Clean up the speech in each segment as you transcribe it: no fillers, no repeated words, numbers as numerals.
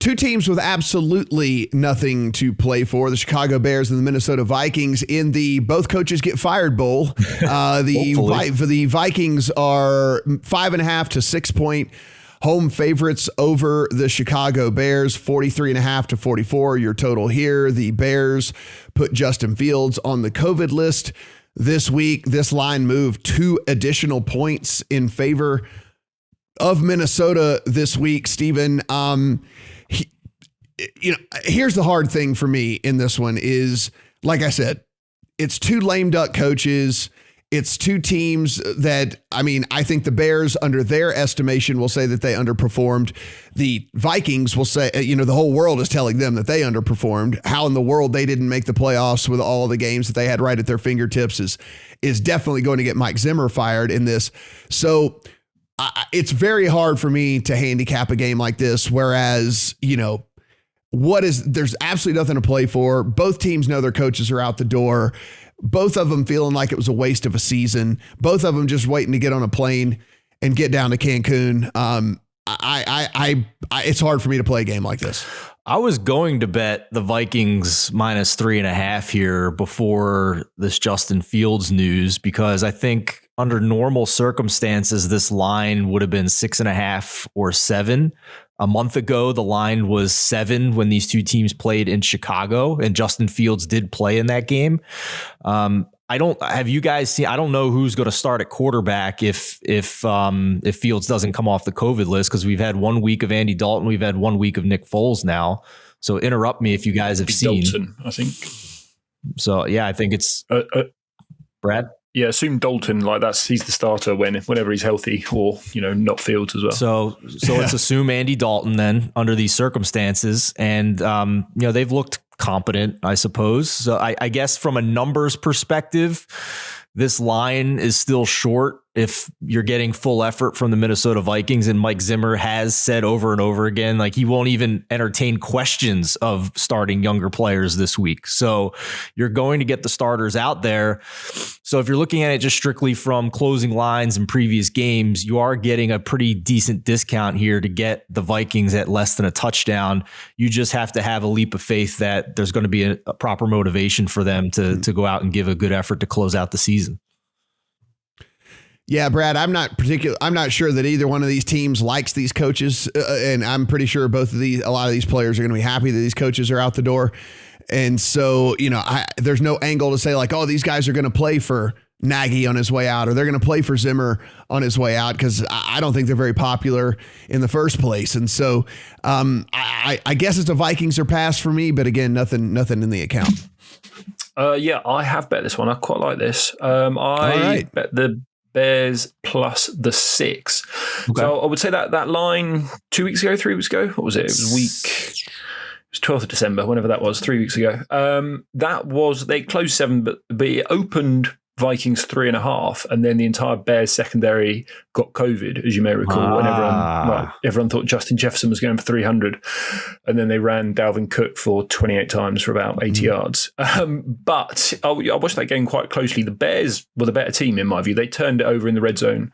Two teams with absolutely nothing to play for, the Chicago Bears and the Minnesota Vikings in the both coaches get fired bowl. The Vikings are 5.5 to 6 point home favorites over the Chicago Bears, 43.5 to 44. Your total here. The Bears put Justin Fields on the COVID list this week. This line moved 2 additional points in favor of Minnesota this week. Stephen, here's the hard thing for me in this one is, like I said, it's 2 lame duck coaches. It's 2 teams that, I think the Bears, under their estimation, will say that they underperformed. The Vikings will say, the whole world is telling them that they underperformed. How in the world they didn't make the playoffs with all the games that they had right at their fingertips is definitely going to get Mike Zimmer fired in this. So it's very hard for me to handicap a game like this, whereas, there's absolutely nothing to play for. Both teams know their coaches are out the door. Both of them feeling like it was a waste of a season. Both of them just waiting to get on a plane and get down to Cancun. It's hard for me to play a game like this. I was going to bet the Vikings -3.5 here before this Justin Fields news, because I think under normal circumstances, this line would have been 6.5 or 7. A month ago, the line was 7 when these two teams played in Chicago, and Justin Fields did play in that game. Have you guys seen? I don't know who's going to start at quarterback if Fields doesn't come off the COVID list, because we've had 1 week of Andy Dalton, we've had 1 week of Nick Foles now. So interrupt me if you guys have seen. Dalton, I think. So yeah, I think it's Brad. Yeah, assume Dalton, he's the starter whenever he's healthy, or not Fields as well. So let's assume Andy Dalton then under these circumstances, and they've looked competent, I suppose. So I guess from a numbers perspective, this line is still short if you're getting full effort from the Minnesota Vikings. And Mike Zimmer has said over and over again, he won't even entertain questions of starting younger players this week. So you're going to get the starters out there. So if you're looking at it just strictly from closing lines in previous games, you are getting a pretty decent discount here to get the Vikings at less than a touchdown. You just have to have a leap of faith that there's going to be a proper motivation for them to go out and give a good effort to close out the season. Yeah, Brad, I'm not sure that either one of these teams likes these coaches. And I'm pretty sure a lot of these players are going to be happy that these coaches are out the door. And so, there's no angle to say these guys are going to play for Nagy on his way out, or they're going to play for Zimmer on his way out, because I don't think they're very popular in the first place. And so I guess it's a Vikings or pass for me, but again, nothing in the account. Yeah, I have bet this one. I quite like this. I bet the Bears plus the 6. Okay. So I would say that line 2 weeks ago, 3 weeks ago, what was it? It was 12th of December, whenever that was, 3 weeks ago. They closed 7, but it opened Vikings 3.5, and then the entire Bears secondary got COVID, as you may recall, and everyone thought Justin Jefferson was going for 300, and then they ran Dalvin Cook for 28 times for about 80 yards. But I watched that game quite closely. The Bears were the better team, in my view. They turned it over in the red zone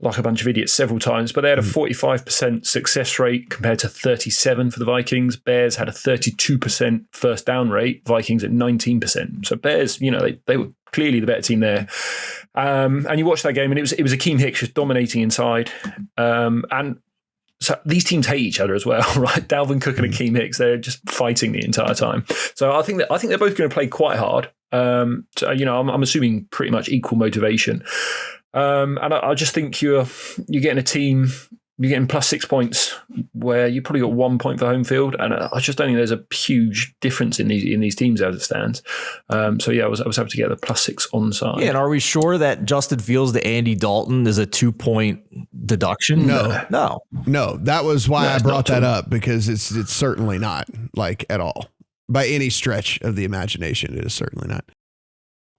like a bunch of idiots several times, but they had a 45% success rate compared to 37 for the Vikings. Bears had a 32% first down rate, Vikings at 19%. So Bears, they were clearly the better team there. And you watched that game, and it was Akeem Hicks just dominating inside. And so these teams hate each other as well, right? Dalvin Cook and Akeem Hicks, they're just fighting the entire time. So I think they're both going to play quite hard. I'm assuming pretty much equal motivation. And I just think you're getting a team, you're getting plus 6 points where you probably got 1 point for home field, and I just don't think there's a huge difference in these teams as it stands. So yeah, I was happy to get the plus 6 on side. Yeah, and are we sure that Justin Fields to Andy Dalton is a 2-point deduction? No. That was why I brought that up, because it's certainly not at all by any stretch of the imagination. It is certainly not.